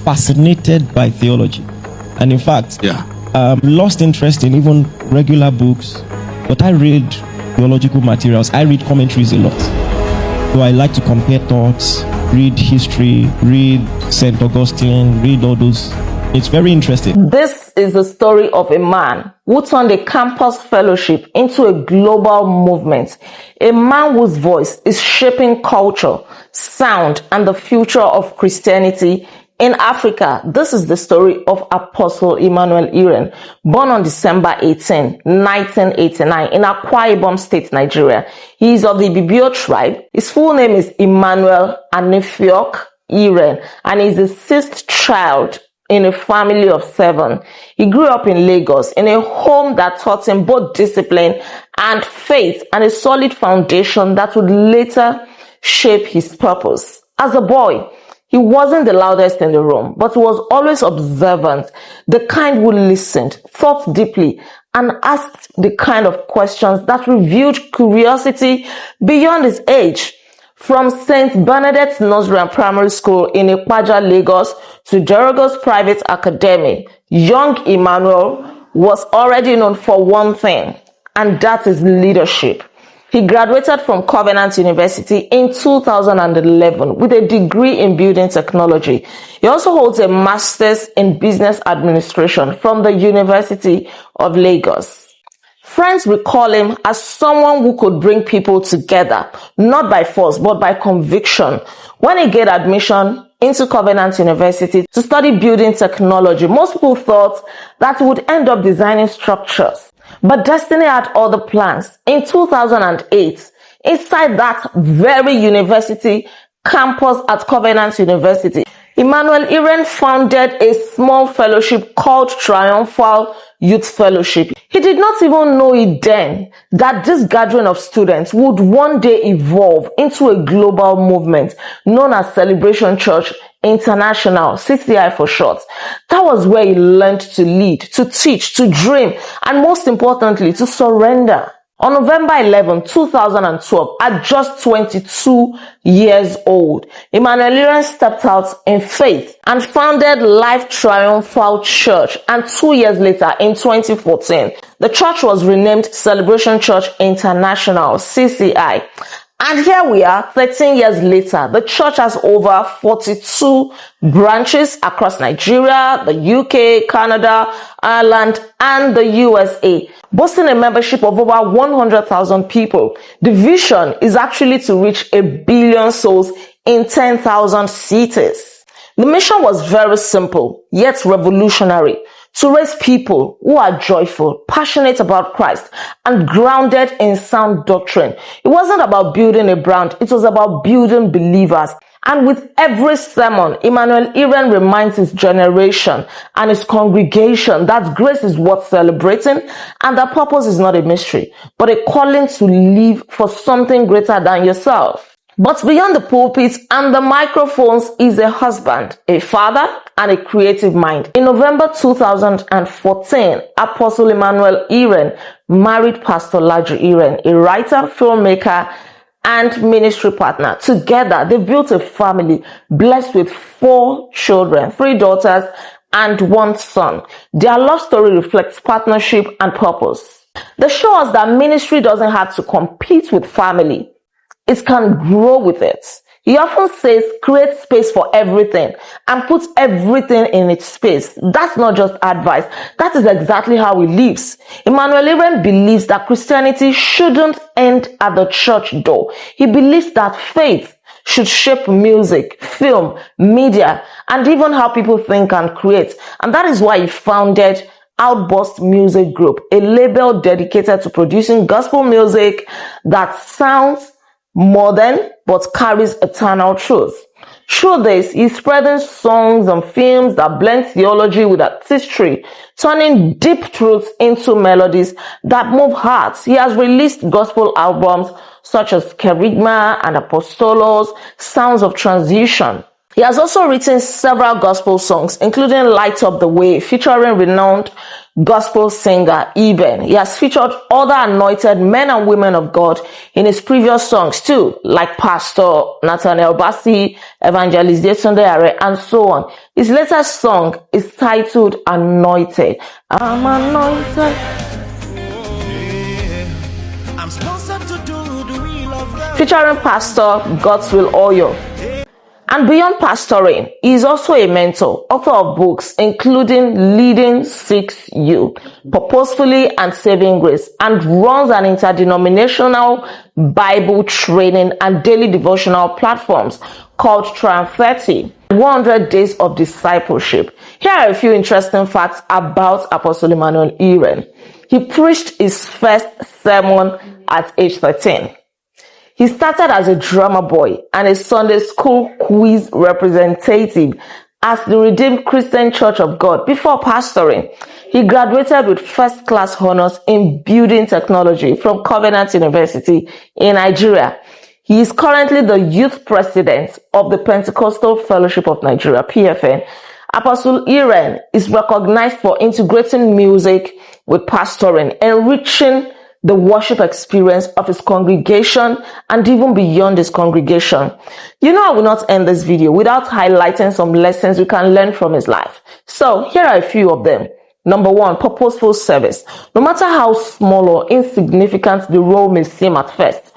fascinated by theology. And in fact, lost interest in even regular books. But I read theological materials. I read commentaries a lot. So I like to compare thoughts, read history, read St. Augustine, read all those. It's very interesting. This is the story of a man who turned a campus fellowship into a global movement. A man whose voice is shaping culture, sound, and the future of Christianity in Africa. This is the story of Apostle Emmanuel Iren, born on December 18, 1989 in Akwa Ibom State, Nigeria. He is of the Ibibio tribe. His full name is Emmanuel Iren, and he is the sixth child in a family of 7. He grew up in Lagos in a home that taught him both discipline and faith, and a solid foundation that would later shape his purpose. As a boy, he wasn't the loudest in the room, but he was always observant, the kind who listened, thought deeply, and asked the kind of questions that revealed curiosity beyond his age. From St. Bernadette's Nursery and Primary School in Ikpaja, Lagos, to Jericho's Private Academy, young Emmanuel was already known for one thing, and that is leadership. He graduated from Covenant University in 2011 with a degree in building technology. He also holds a master's in business administration from the University of Lagos. Friends recall him as someone who could bring people together, not by force, but by conviction. When he gained admission into Covenant University to study building technology, most people thought that he would end up designing structures. But destiny had other plans. In 2008, inside that very university campus at Covenant University, Emmanuel Iren founded a small fellowship called Triumphal Youth Fellowship. He did not even know it then that this gathering of students would one day evolve into a global movement known as Celebration Church International, CCI for short. That was where he learned to lead, to teach, to dream, and most importantly, to surrender. On November 11, 2012, at just 22 years old, Emmanuel Iren stepped out in faith and founded Life Triumphal Church. And 2 years later, in 2014, the church was renamed Celebration Church International, CCI. And here we are, 13 years later. The church has over 42 branches across Nigeria, the UK, Canada, Ireland, and the USA, boasting a membership of over 100,000 people. The vision is actually to reach 1 billion souls in 10,000 cities. The mission was very simple, yet revolutionary: to raise people who are joyful, passionate about Christ, and grounded in sound doctrine. It wasn't about building a brand, it was about building believers. And with every sermon, Emmanuel Iren reminds his generation and his congregation that grace is worth celebrating, and that purpose is not a mystery, but a calling to live for something greater than yourself. But beyond the pulpit and the microphones is a husband, a father, and a creative mind. In November 2014, Apostle Emmanuel Iren married Pastor Laju Iren, a writer, filmmaker, and ministry partner. Together, they built a family blessed with 4 children, 3 daughters, and 1 son. Their love story reflects partnership and purpose. They show us that ministry doesn't have to compete with family. It can grow with it. He often says, create space for everything and put everything in its space. That's not just advice. That is exactly how he lives. Emmanuel Iren believes that Christianity shouldn't end at the church door. He believes that faith should shape music, film, media, and even how people think and create. And that is why he founded Outburst Music Group, a label dedicated to producing gospel music that sounds modern but carries eternal truth. Through this, he's spreading songs and films that blend theology with artistry, turning deep truths into melodies that move hearts. He has released gospel albums such as Kerygma and Apostolos, Sounds of Transition. He has also written several gospel songs, including Light Up the Way, featuring renowned gospel singer Iren. He has featured other anointed men and women of God in his previous songs too, like Pastor Nathaniel Bassey, Evangelist Yetunde Are, and so on. His latest song is titled Anointed. I'm anointed. I'm sponsored to do the will of God. Featuring Pastor God's Will Oyo. And beyond pastoring, he is also a mentor, author of books including Leading Seeks You, Purposefully and Saving Grace, and runs an interdenominational Bible training and daily devotional platforms called Triumph 30, 100 Days of Discipleship. Here are a few interesting facts about Apostle Emmanuel Iren. He preached his first sermon at age 13. He started as a drummer boy and a Sunday school quiz representative at the Redeemed Christian Church of God before pastoring. He graduated with first-class honors in building technology from Covenant University in Nigeria. He is currently the youth president of the Pentecostal Fellowship of Nigeria, PFN. Apostle Iren is recognized for integrating music with pastoring, enriching the worship experience of his congregation and even beyond his congregation. You know, I will not end this video without highlighting some lessons we can learn from his life. So here are a few of them. Number one, purposeful service. No matter how small or insignificant the role may seem at first,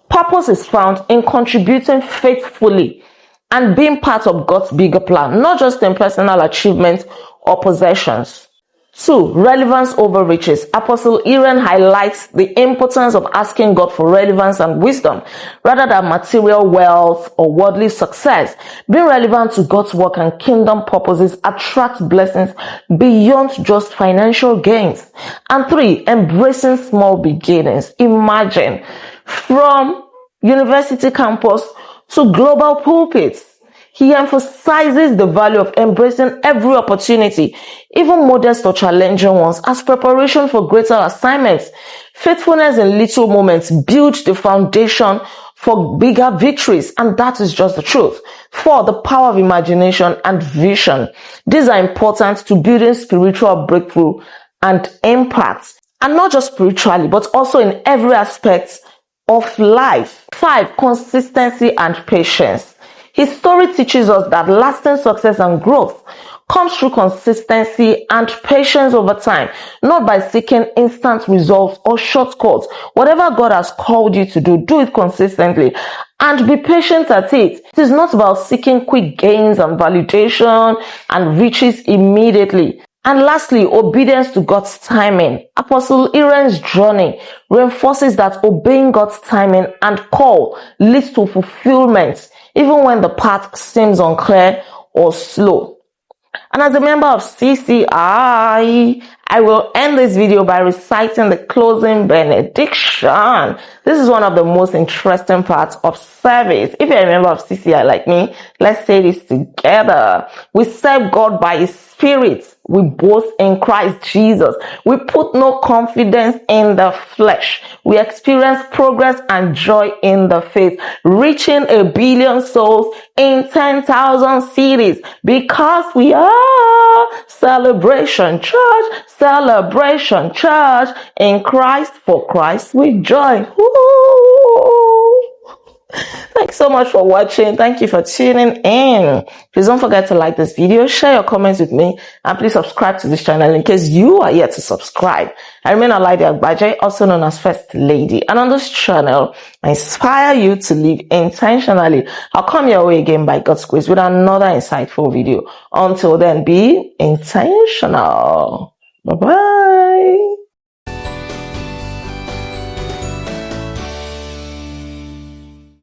purpose is found in contributing faithfully and being part of God's bigger plan, not just in personal achievements or possessions. 2. Relevance over riches. Apostle Iren highlights the importance of asking God for relevance and wisdom rather than material wealth or worldly success. Being relevant to God's work and kingdom purposes attracts blessings beyond just financial gains. And 3. Embracing small beginnings. Imagine from university campus to global pulpits. He emphasizes the value of embracing every opportunity, even modest or challenging ones, as preparation for greater assignments. Faithfulness in little moments builds the foundation for bigger victories, and that is just the truth. 4. The power of imagination and vision. These are important to building spiritual breakthrough and impact, and not just spiritually, but also in every aspect of life. 5. Consistency and patience. His story teaches us that lasting success and growth comes through consistency and patience over time, not by seeking instant results or shortcuts. Whatever God has called you to do, do it consistently and be patient at it. It is not about seeking quick gains and validation and riches immediately. And lastly, obedience to God's timing. Apostle Iren's journey reinforces that obeying God's timing and call leads to fulfillment, even when the path seems unclear or slow. And as a member of CCI, I will end this video by reciting the closing benediction. This is one of the most interesting parts of service. If you're a member of CCI like me, let's say this together. We serve God by His Spirit. We boast in Christ Jesus. We put no confidence in the flesh. We experience progress and joy in the faith, reaching 1 billion souls in 10,000 cities, because we are Celebration Church in Christ, for Christ we joy. Woo! Thanks so much for watching. Thank you for tuning in. Please don't forget to like this video, share your comments with me, and please subscribe to this channel in case you are yet to subscribe. I remain Olaide Agbaje, also known as First Lady, and on this channel, I inspire you to live intentionally. I'll come your way again by God's grace with another insightful video. Until then, be intentional. Bye-bye.